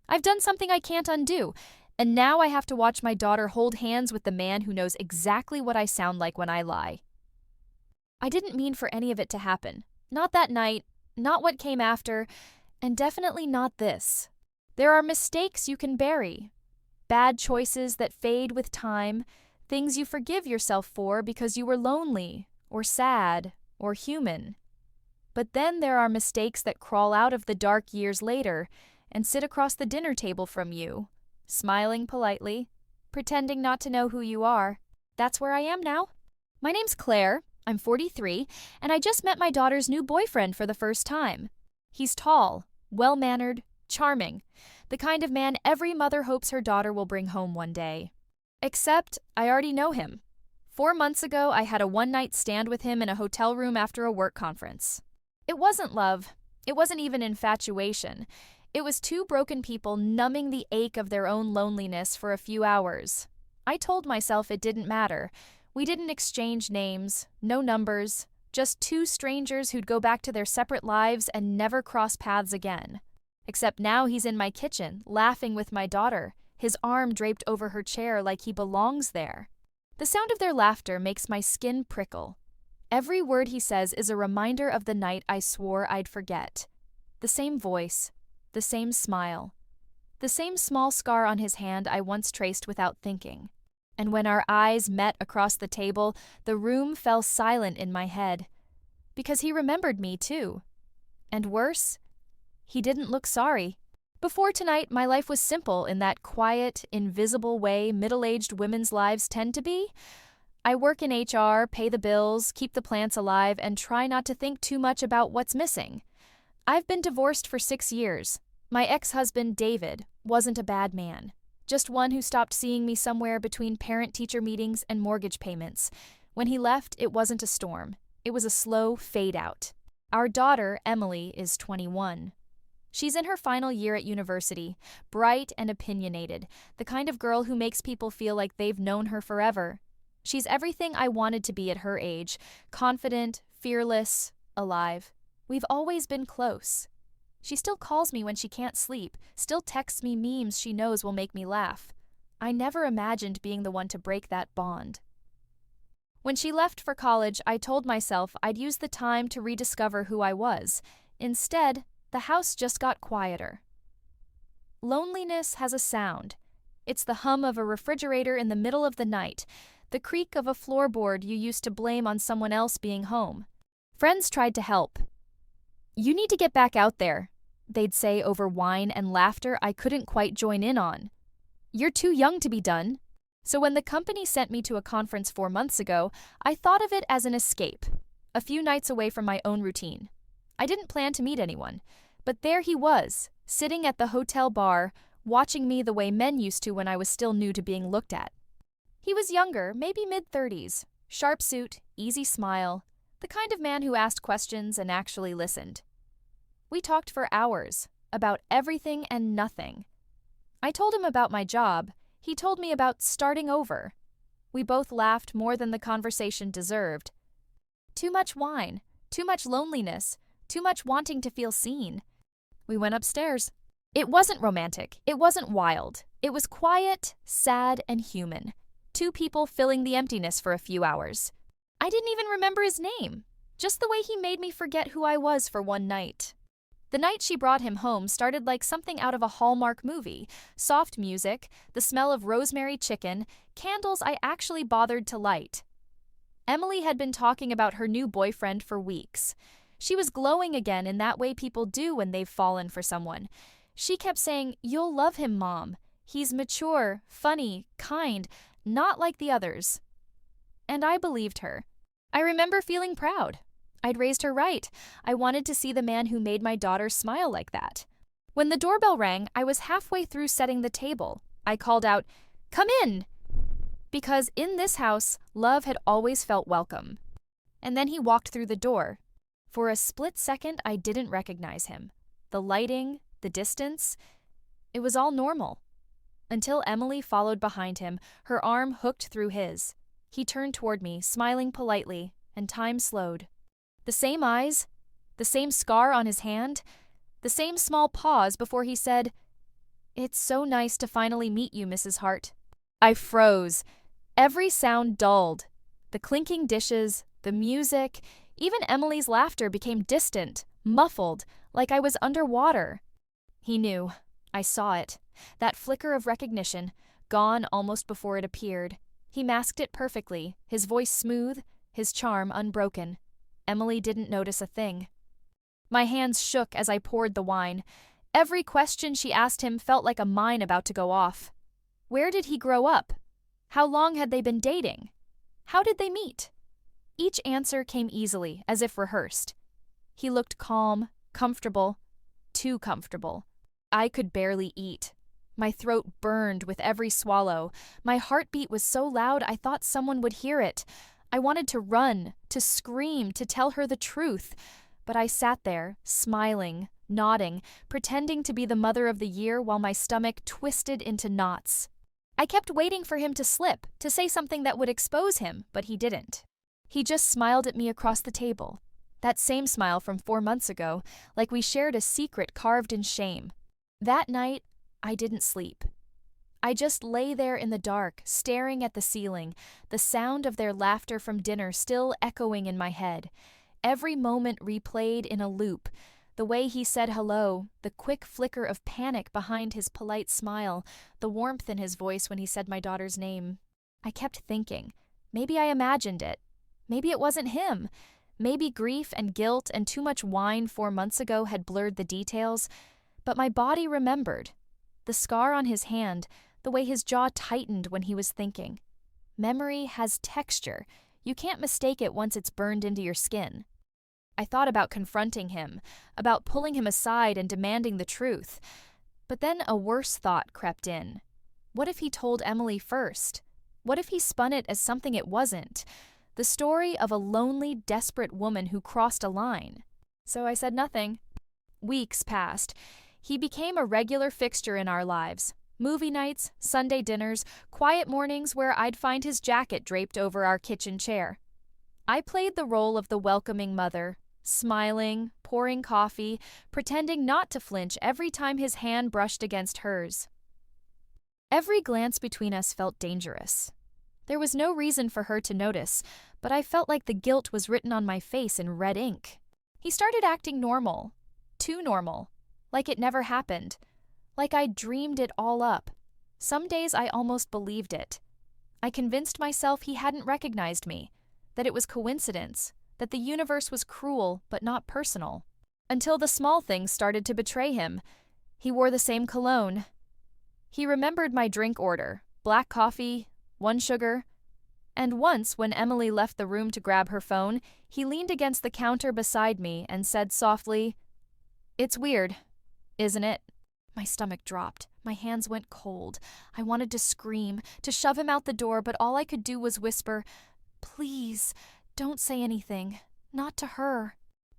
I've done something I can't undo, and now I have to watch my daughter hold hands with the man who knows exactly what I sound like when I lie. I didn't mean for any of it to happen. Not that night, not what came after, and definitely not this. There are mistakes you can bury, bad choices that fade with time, things you forgive yourself for because you were lonely, or sad, or human. But then there are mistakes that crawl out of the dark years later and sit across the dinner table from you, smiling politely, pretending not to know who you are. That's where I am now. My name's Claire, I'm 43, and I just met my daughter's new boyfriend for the first time. He's tall, well-mannered, charming, the kind of man every mother hopes her daughter will bring home one day. Except I already know him. 4 months ago, I had a one-night stand with him in a hotel room after a work conference. It wasn't love. It wasn't even infatuation. It was two broken people numbing the ache of their own loneliness for a few hours. I told myself it didn't matter. We didn't exchange names, no numbers, just two strangers who'd go back to their separate lives and never cross paths again. Except now he's in my kitchen, laughing with my daughter, his arm draped over her chair like he belongs there. The sound of their laughter makes my skin prickle. Every word he says is a reminder of the night I swore I'd forget. The same voice, the same smile, the same small scar on his hand I once traced without thinking. And when our eyes met across the table, the room fell silent in my head. Because he remembered me, too. And worse, he didn't look sorry. Before tonight, my life was simple in that quiet, invisible way middle-aged women's lives tend to be. I work in HR, pay the bills, keep the plants alive, and try not to think too much about what's missing. I've been divorced for 6 years. My ex-husband, David, wasn't a bad man. Just one who stopped seeing me somewhere between parent-teacher meetings and mortgage payments. When he left, it wasn't a storm. It was a slow fade-out. Our daughter, Emily, is 21. She's in her final year at university, bright and opinionated, the kind of girl who makes people feel like they've known her forever. She's everything I wanted to be at her age, confident, fearless, alive. We've always been close. She still calls me when she can't sleep, still texts me memes she knows will make me laugh. I never imagined being the one to break that bond. When she left for college, I told myself I'd use the time to rediscover who I was. Instead, the house just got quieter. Loneliness has a sound. It's the hum of a refrigerator in the middle of the night, the creak of a floorboard you used to blame on someone else being home. Friends tried to help. "You need to get back out there," they'd say over wine and laughter I couldn't quite join in on. "You're too young to be done." So when the company sent me to a conference 4 months ago, I thought of it as an escape, a few nights away from my own routine. I didn't plan to meet anyone, but there he was, sitting at the hotel bar, watching me the way men used to when I was still new to being looked at. He was younger, maybe mid-30s, sharp suit, easy smile, the kind of man who asked questions and actually listened. We talked for hours, about everything and nothing. I told him about my job. He told me about starting over. We both laughed more than the conversation deserved. Too much wine, too much loneliness, too much wanting to feel seen. We went upstairs. It wasn't romantic. It wasn't wild. It was quiet, sad, and human. Two people filling the emptiness for a few hours. I didn't even remember his name, just the way he made me forget who I was for one night. The night she brought him home started like something out of a Hallmark movie. Soft music, the smell of rosemary chicken, candles I actually bothered to light. Emily had been talking about her new boyfriend for weeks. She was glowing again in that way people do when they've fallen for someone. She kept saying, "You'll love him, Mom. He's mature, funny, kind, not like the others." And I believed her. I remember feeling proud. I'd raised her right. I wanted to see the man who made my daughter smile like that. When the doorbell rang, I was halfway through setting the table. I called out, "Come in!" Because in this house, love had always felt welcome. And then he walked through the door. For a split second, I didn't recognize him. The lighting, the distance, it was all normal. Until Emily followed behind him, her arm hooked through his. He turned toward me, smiling politely, and time slowed. The same eyes, the same scar on his hand, the same small pause before he said, "It's so nice to finally meet you, Mrs. Hart." I froze. Every sound dulled. The clinking dishes, the music, even Emily's laughter became distant, muffled, like I was underwater. He knew. I saw it. That flicker of recognition, gone almost before it appeared. He masked it perfectly, his voice smooth, his charm unbroken. Emily didn't notice a thing. My hands shook as I poured the wine. Every question she asked him felt like a mine about to go off. Where did he grow up? How long had they been dating? How did they meet? Each answer came easily, as if rehearsed. He looked calm, comfortable, too comfortable. I could barely eat. My throat burned with every swallow. My heartbeat was so loud I thought someone would hear it. I wanted to run, to scream, to tell her the truth. But I sat there, smiling, nodding, pretending to be the mother of the year while my stomach twisted into knots. I kept waiting for him to slip, to say something that would expose him, but he didn't. He just smiled at me across the table. That same smile from 4 months ago, like we shared a secret carved in shame. That night, I didn't sleep. I just lay there in the dark, staring at the ceiling, the sound of their laughter from dinner still echoing in my head. Every moment replayed in a loop. The way he said hello, the quick flicker of panic behind his polite smile, the warmth in his voice when he said my daughter's name. I kept thinking, maybe I imagined it. Maybe it wasn't him. Maybe grief and guilt and too much wine 4 months ago had blurred the details. But my body remembered. The scar on his hand, the way his jaw tightened when he was thinking. Memory has texture. You can't mistake it once it's burned into your skin. I thought about confronting him, about pulling him aside and demanding the truth. But then a worse thought crept in. What if he told Emily first? What if he spun it as something it wasn't? The story of a lonely, desperate woman who crossed a line. So I said nothing. Weeks passed. He became a regular fixture in our lives. Movie nights, Sunday dinners, quiet mornings where I'd find his jacket draped over our kitchen chair. I played the role of the welcoming mother, smiling, pouring coffee, pretending not to flinch every time his hand brushed against hers. Every glance between us felt dangerous. There was no reason for her to notice, but I felt like the guilt was written on my face in red ink. He started acting normal. Too normal. Like it never happened. Like I'd dreamed it all up. Some days I almost believed it. I convinced myself he hadn't recognized me, that it was coincidence, that the universe was cruel but not personal. Until the small things started to betray him. He wore the same cologne. He remembered my drink order, black coffee, 1 sugar. And once, when Emily left the room to grab her phone, he leaned against the counter beside me and said softly, "It's weird, isn't it?" My stomach dropped. My hands went cold. I wanted to scream, to shove him out the door, but all I could do was whisper, "Please, don't say anything. Not to her."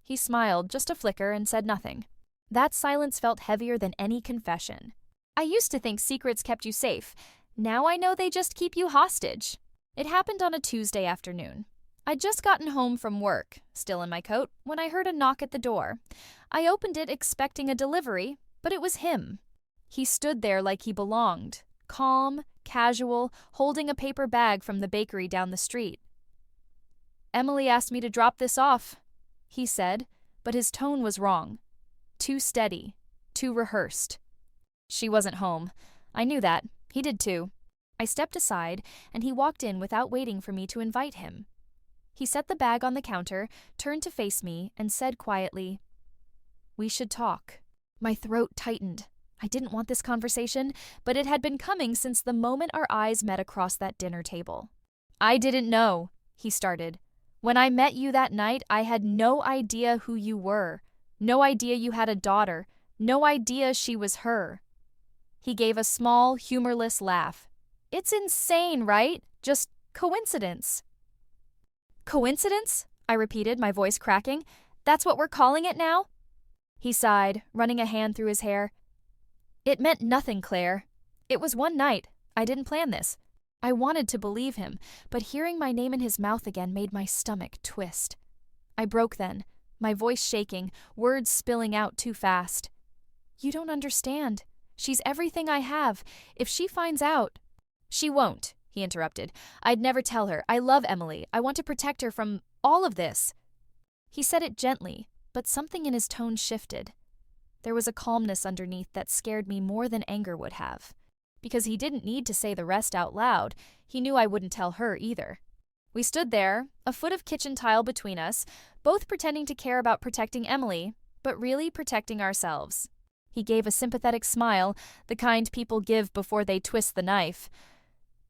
He smiled, just a flicker, and said nothing. That silence felt heavier than any confession. I used to think secrets kept you safe. Now I know they just keep you hostage. It happened on a Tuesday afternoon. I'd just gotten home from work, still in my coat, when I heard a knock at the door. I opened it expecting a delivery, but it was him. He stood there like he belonged, calm, casual, holding a paper bag from the bakery down the street. "Emily asked me to drop this off," he said, but his tone was wrong. Too steady, too rehearsed. She wasn't home. I knew that. He did too. I stepped aside, and he walked in without waiting for me to invite him. He set the bag on the counter, turned to face me, and said quietly, "We should talk." My throat tightened. I didn't want this conversation, but it had been coming since the moment our eyes met across that dinner table. "I didn't know," he started. "When I met you that night, I had no idea who you were. No idea you had a daughter. No idea she was her." He gave a small, humorless laugh. "It's insane, right? Just coincidence." "Coincidence?" I repeated, my voice cracking. "That's what we're calling it now?" He sighed, running a hand through his hair. "It meant nothing, Claire. It was one night. I didn't plan this." I wanted to believe him, but hearing my name in his mouth again made my stomach twist. I broke then, my voice shaking, words spilling out too fast. "You don't understand. She's everything I have. If she finds out—" "She won't," he interrupted. "I'd never tell her. I love Emily. I want to protect her from all of this." He said it gently, but something in his tone shifted. There was a calmness underneath that scared me more than anger would have. Because he didn't need to say the rest out loud, he knew I wouldn't tell her either. We stood there, a foot of kitchen tile between us, both pretending to care about protecting Emily, but really protecting ourselves. He gave a sympathetic smile, the kind people give before they twist the knife.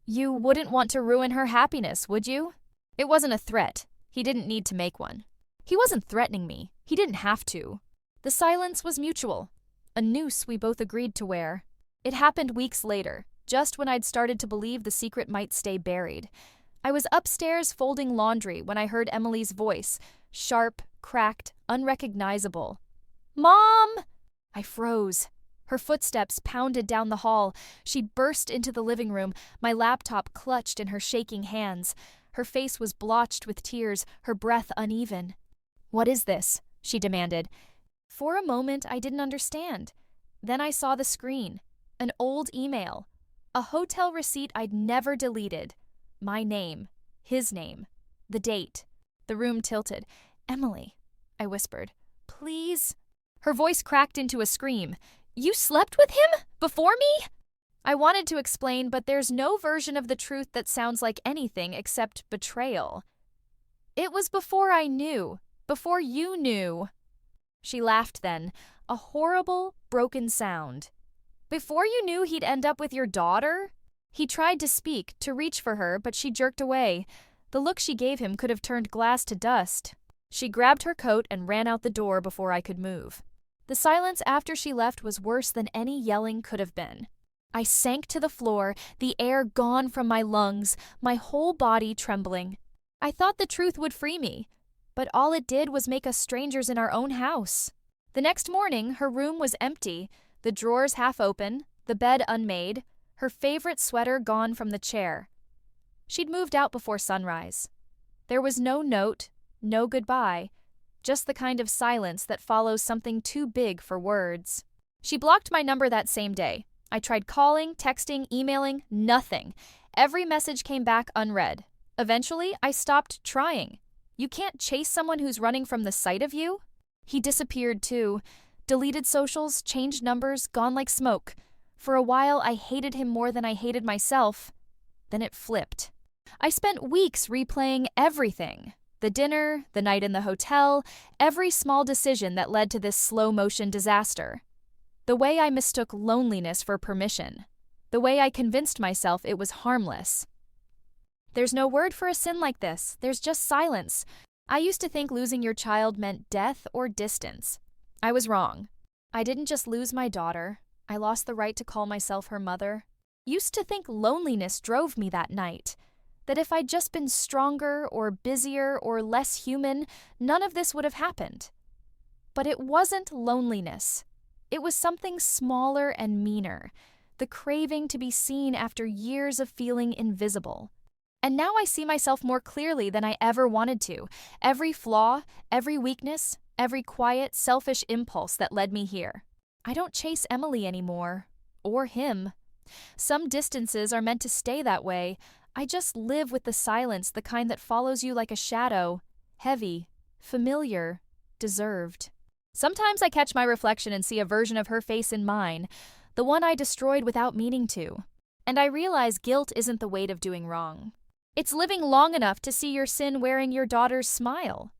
"You wouldn't want to ruin her happiness, would you?" It wasn't a threat. He didn't need to make one. He wasn't threatening me. He didn't have to. The silence was mutual. A noose we both agreed to wear. It happened weeks later, just when I'd started to believe the secret might stay buried. I was upstairs folding laundry when I heard Emily's voice, sharp, cracked, unrecognizable. "Mom!" I froze. Her footsteps pounded down the hall. She burst into the living room, my laptop clutched in her shaking hands. Her face was blotched with tears, her breath uneven. "What is this?" she demanded. For a moment, I didn't understand. Then I saw the screen. An old email. A hotel receipt I'd never deleted. My name. His name. The date. The room tilted. "Emily," I whispered. "Please?" Her voice cracked into a scream. "You slept with him? Before me?" I wanted to explain, but there's no version of the truth that sounds like anything except betrayal. "It was before I knew. Before you knew." She laughed then, a horrible, broken sound. "Before you knew he'd end up with your daughter?" He tried to speak, to reach for her, but she jerked away. The look she gave him could have turned glass to dust. She grabbed her coat and ran out the door before I could move. The silence after she left was worse than any yelling could have been. I sank to the floor, the air gone from my lungs, my whole body trembling. I thought the truth would free me, but all it did was make us strangers in our own house. The next morning, her room was empty, the drawers half open, the bed unmade, her favorite sweater gone from the chair. She'd moved out before sunrise. There was no note, no goodbye, just the kind of silence that follows something too big for words. She blocked my number that same day. I tried calling, texting, emailing, nothing. Every message came back unread. Eventually, I stopped trying. You can't chase someone who's running from the sight of you. He disappeared too. Deleted socials, changed numbers, gone like smoke. For a while, I hated him more than I hated myself. Then it flipped. I spent weeks replaying everything. The dinner, the night in the hotel, every small decision that led to this slow-motion disaster. The way I mistook loneliness for permission. The way I convinced myself it was harmless. There's no word for a sin like this. There's just silence. I used to think losing your child meant death or distance. I was wrong. I didn't just lose my daughter. I lost the right to call myself her mother. Used to think loneliness drove me that night. That if I'd just been stronger or busier or less human, none of this would have happened. But it wasn't loneliness. It was something smaller and meaner, the craving to be seen after years of feeling invisible. And now I see myself more clearly than I ever wanted to. Every flaw, every weakness, every quiet, selfish impulse that led me here. I don't chase Emily anymore. Or him. Some distances are meant to stay that way. I just live with the silence, the kind that follows you like a shadow. Heavy, familiar, deserved. Sometimes I catch my reflection and see a version of her face in mine, the one I destroyed without meaning to. And I realize guilt isn't the weight of doing wrong. It's living long enough to see your sin wearing your daughter's smile.